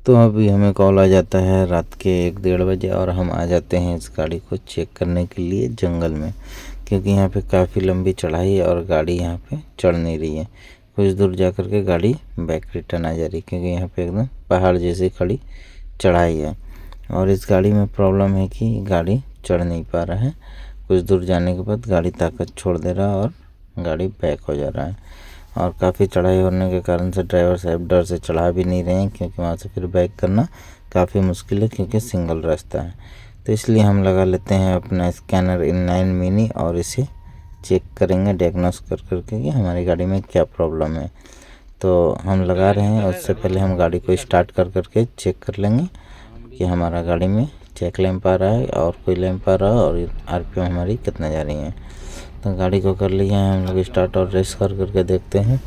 तो अभी हमें कॉल आ जाता है रात के 1-1:30 बजे और हम आ जाते हैं इस गाड़ी को चेक करने के लिए जंगल में, क्योंकि यहाँ पे काफ़ी लंबी चढ़ाई है और गाड़ी यहाँ पे चढ़ नहीं रही है। कुछ दूर जा कर के गाड़ी बैक रिटर्न आ जा रही है, क्योंकि यहाँ पे एकदम पहाड़ जैसी खड़ी चढ़ाई है और इस गाड़ी में प्रॉब्लम है कि गाड़ी चढ़ नहीं पा रहा है। कुछ दूर जाने के बाद गाड़ी ताकत छोड़ दे रहा है और गाड़ी बैक हो जा रहा है और काफ़ी चढ़ाई होने के कारण से ड्राइवर साहब डर से चढ़ा भी नहीं रहे हैं, क्योंकि वहाँ से फिर बैक करना काफ़ी मुश्किल है, क्योंकि सिंगल रास्ता है। तो इसलिए हम लगा लेते हैं अपना स्कैनर इनलाइन मिनी और इसे चेक करेंगे डायग्नोस कर करके कि हमारी गाड़ी में क्या प्रॉब्लम है। तो हम लगा रहे हैं, उससे पहले हम गाड़ी को स्टार्ट कर करके चेक कर लेंगे कि हमारा गाड़ी में चेक लैंप आ रहा है और कोई लैंप आ रहा है और RPM हमारी कितना जा रही है। तो गाड़ी को कर लिया है हम लोग स्टार्ट और रेस कर करके देखते हैं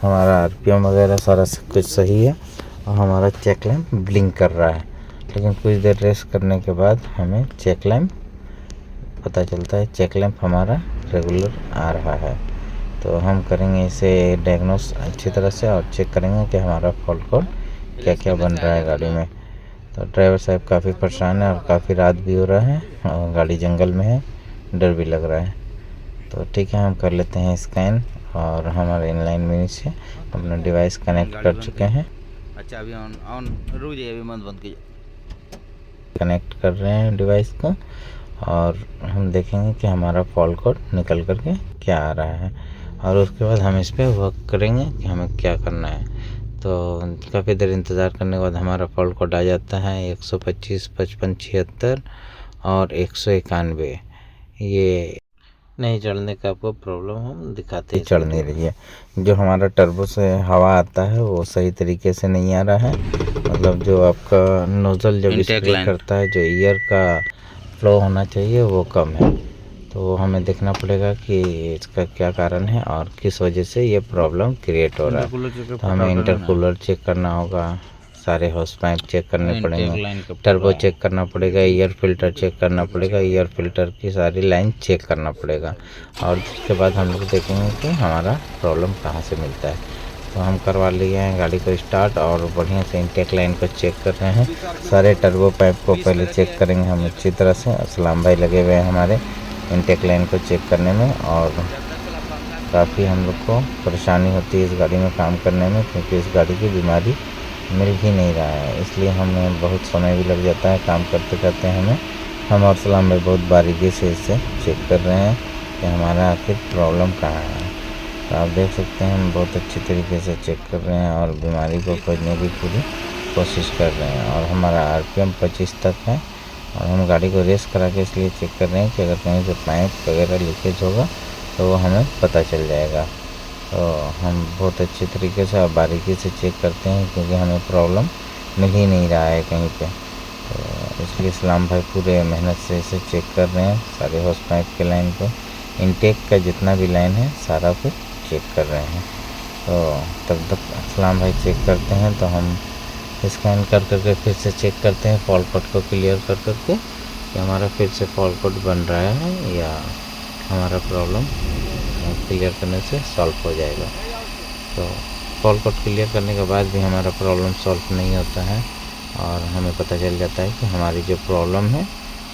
हमारा RPM वगैरह सारा सब कुछ सही है और हमारा चेक लैंप ब्लिंक कर रहा है। लेकिन कुछ देर रेस करने के बाद हमें चेक लैंप पता चलता है, चेक लैंप हमारा रेगुलर आ रहा है। तो हम करेंगे इसे डायग्नोस अच्छी तरह से और चेक करेंगे कि हमारा फॉल्ट कोड क्या क्या बन रहा है गाड़ी में। तो ड्राइवर साहब काफ़ी परेशान है और काफ़ी रात भी हो रहा है और गाड़ी जंगल में है, डर भी लग रहा है। तो ठीक है, हम कर लेते हैं स्कैन और हमारे इनलाइन मिनी से अपना डिवाइस कनेक्ट कर चुके हैं। अच्छा अभी ऑन रुक जाइए, अभी बंद कीजिए। कनेक्ट कर रहे हैं डिवाइस को और हम देखेंगे कि हमारा फॉल्ट कोड निकल करके क्या आ रहा है और उसके बाद हम इस पर वर्क करेंगे कि हमें क्या करना है। तो काफ़ी देर इंतज़ार करने के बाद हमारा फॉल्ट कोड आ जाता है 125 55 76 और 191। ये नहीं चढ़ने का आपको प्रॉब्लम हम दिखाते हैं, चढ़ नहीं रही है। जो हमारा टर्बो से हवा आता है वो सही तरीके से नहीं आ रहा है, मतलब जो आपका नोज़ल जब स्प्रे करता है जो एयर का फ्लो होना चाहिए वो कम है। तो हमें देखना पड़ेगा कि इसका क्या कारण है और किस वजह से ये प्रॉब्लम क्रिएट हो रहा है। तो हमें इंटरकूलर चेक करना होगा, सारे हॉस पाइप चेक करने पड़ेंगे, टर्बो चेक करना पड़ेगा, एयर फिल्टर चेक करना पड़ेगा, एयर फिल्टर की सारी लाइन चेक करना पड़ेगा और उसके बाद हम लोग देखेंगे कि हमारा प्रॉब्लम कहाँ से मिलता है। तो हम करवा लिए हैं गाड़ी को स्टार्ट और बढ़िया से इंटेक लाइन को चेक कर रहे हैं। सारे टर्बो पाइप को पहले चेक करेंगे हम अच्छी तरह से। असलाम भाई लगे हुए हैं हमारे इंटेक लाइन को चेक करने में और काफ़ी हम लोग को परेशानी होती है इस गाड़ी में काम करने में, क्योंकि इस गाड़ी की बीमारी मिल ही नहीं रहा है, इसलिए हमें बहुत समय भी लग जाता है काम करते करते। हम और सलाम भाई बहुत बारीकी से इसे चेक कर रहे हैं कि हमारा आखिर प्रॉब्लम कहाँ है। तो आप देख सकते हैं हम बहुत अच्छी तरीके से चेक कर रहे हैं और बीमारी को खोजने की पूरी कोशिश कर रहे हैं। और हमारा RPM 25 तक है और हम गाड़ी को रेस करा के इसलिए चेक कर रहे हैं कि अगर कहीं से पाइप वगैरह लीकेज होगा तो वो हमें पता चल जाएगा। तो हम बहुत अच्छी तरीके से और बारीकी से चेक करते हैं, क्योंकि हमें प्रॉब्लम मिल ही नहीं रहा है कहीं पे। तो इसलिए इस्लाम भाई पूरे मेहनत से इसे चेक कर रहे हैं, सारे हॉस पाइप के लाइन को, इनटेक का जितना भी लाइन है सारा कुछ चेक कर रहे हैं। तो तब तक इस्लाम भाई चेक करते हैं तो हम स्कैन कर करके फिर से चेक करते हैं फॉल्ट कोड को क्लियर कर करके कि हमारा फिर से फॉल्ट कोड बन रहा है या हमारा प्रॉब्लम क्लियर करने से सॉल्व हो जाएगा। तो फॉल्ट कोड क्लियर करने के बाद भी हमारा प्रॉब्लम सॉल्व नहीं होता है और हमें पता चल जाता है कि हमारी जो प्रॉब्लम है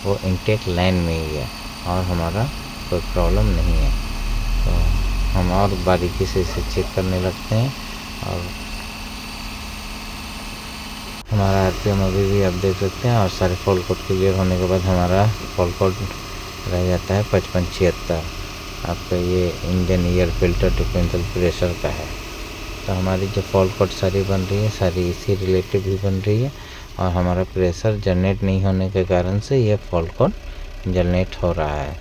वो इंटेक लाइन में ही है और हमारा कोई प्रॉब्लम नहीं है। तो हम और बारीकी से इसे चेक करने लगते हैं और हमारा RPM अभी भी आप देख सकते हैं और सारे फॉल्ट कोड क्लियर होने के बाद हमारा फॉल्ट कोड रह जाता है 55 76। आपका ये engine air filter differential pressure का है। तो हमारी जो फॉल्ट कोड सारी बन रही है सारी इसी रिलेटिव भी बन रही है और हमारा प्रेशर जनरेट नहीं होने के कारण से ये फॉल्ट कोड जनरेट हो रहा है।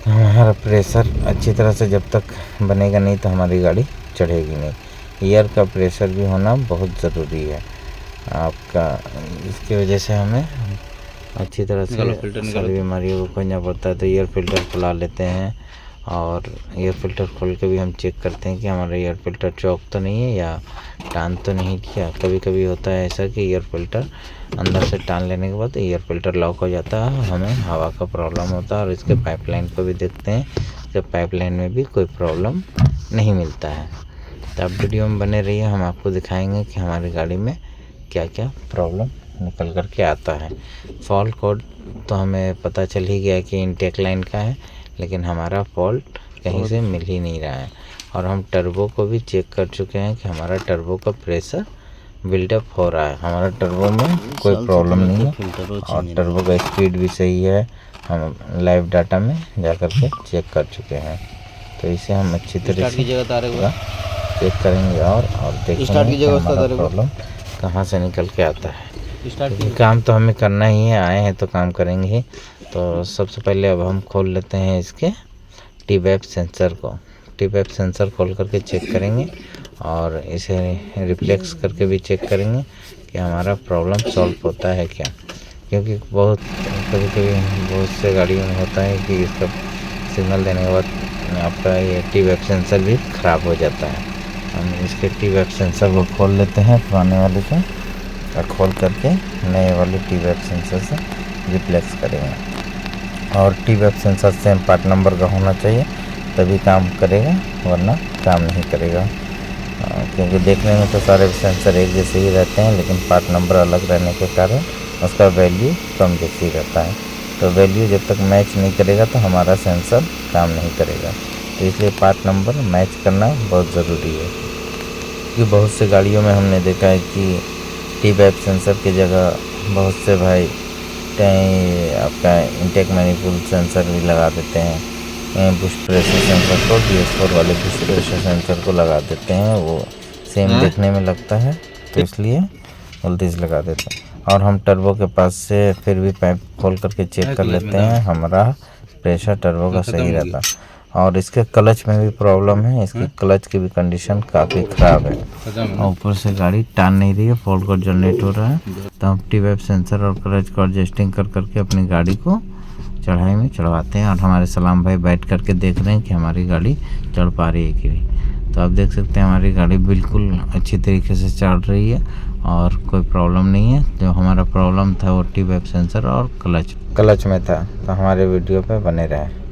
तो हमारा प्रेशर अच्छी तरह से जब तक बनेगा नहीं तो हमारी गाड़ी चढ़ेगी नहीं। एयर का प्रेशर भी होना बहुत ज़रूरी है आपका, इसकी वजह से हमें अच्छी तरह से सारी बीमारियों को खोजना पड़ता है। तो एयर फिल्टर खुला लेते हैं और एयर फिल्टर खोल के भी हम चेक करते हैं कि हमारा एयर फिल्टर चौक तो नहीं है या टान तो नहीं किया। कभी कभी होता है ऐसा कि एयर फिल्टर अंदर से टान लेने के बाद एयर फिल्टर लॉक हो जाता है, हमें हवा का प्रॉब्लम होता है। और इसके पाइपलाइन को भी देखते हैं कि पाइपलाइन में भी कोई प्रॉब्लम नहीं मिलता है। तो आप वीडियो में बने रहिए, हम आपको दिखाएंगे कि हमारी गाड़ी में क्या क्या प्रॉब्लम निकल कर के आता है। फॉल्ट कोड तो हमें पता चल ही गया कि इनटेक लाइन का है, लेकिन हमारा फॉल्ट कहीं से मिल ही नहीं रहा है। और हम टर्बो को भी चेक कर चुके हैं कि हमारा टर्बो का प्रेशर बिल्डअप हो रहा है। हमारा टर्बो में कोई प्रॉब्लम नहीं है और टर्बो का स्पीड भी सही है। हम लाइव डाटा में जा कर के चेक कर चुके हैं, तो इसे हम अच्छी तरह से चेक करेंगे और देखेंगे कि हमारा प्रॉब्लम कहाँ से निकल के आता है। क्योंकि काम तो हमें करना ही है, आए हैं तो काम करेंगे ही। तो सबसे पहले अब हम खोल लेते हैं इसके टी-वैप सेंसर को। टी-वैप सेंसर खोल करके चेक करेंगे और इसे रिफ्लेक्स करके भी चेक करेंगे कि हमारा प्रॉब्लम सॉल्व होता है क्या। क्योंकि कभी बहुत से गाड़ियों में होता है कि इसका सिग्नल देने के बाद आपका ये टी-वैप सेंसर भी ख़राब हो जाता है। हम इसके टी-वैप सेंसर को खोल लेते हैं पुराने वाले से और खोल करके नए वाले टी-वैप सेंसर से रिप्लेस करेंगे। और टी-वैप सेंसर सेम पार्ट नंबर का होना चाहिए, तभी काम करेगा, वरना काम नहीं करेगा। क्योंकि देखने में तो सारे सेंसर एक जैसे ही रहते हैं, लेकिन पार्ट नंबर अलग रहने के कारण उसका वैल्यू कम जैसी रहता है। तो वैल्यू जब तक मैच नहीं करेगा तो हमारा सेंसर काम नहीं करेगा। तो इसलिए पार्ट नंबर मैच करना बहुत ज़रूरी है। क्योंकि बहुत से गाड़ियों में हमने देखा है कि टी-वैप सेंसर की जगह बहुत से भाई आपका इनटेक मैनिपुल सेंसर भी लगा देते हैं। बुश प्रेशर सेंसर को BS4 वाले बुश प्रेशर सेंसर को लगा देते हैं, वो सेम देखने में लगता है, तो इसलिए गलती से लगा देते हैं। और हम टर्बो के पास से फिर भी पाइप खोल करके चेक कर लेते हैं, हमारा प्रेशर टर्बो का सही रहता। और इसके क्लच में भी प्रॉब्लम है, इसकी क्लच की भी कंडीशन काफ़ी ख़राब है और ऊपर से गाड़ी टान नहीं रही है, फॉल्ट कोड जनरेट हो रहा है। तो हम टी-वैप सेंसर और क्लच को एडजस्टिंग कर करके अपनी गाड़ी को चढ़ाई में चढ़वाते हैं। और हमारे सलाम भाई बैठ करके देख रहे हैं कि हमारी गाड़ी चढ़ पा रही है कि नहीं। तो आप देख सकते हैं हमारी गाड़ी बिल्कुल अच्छी तरीके से चढ़ रही है और कोई प्रॉब्लम नहीं है। जो हमारा प्रॉब्लम था वो टी-वैप सेंसर और क्लच में था। तो हमारे वीडियो पे बने रहें।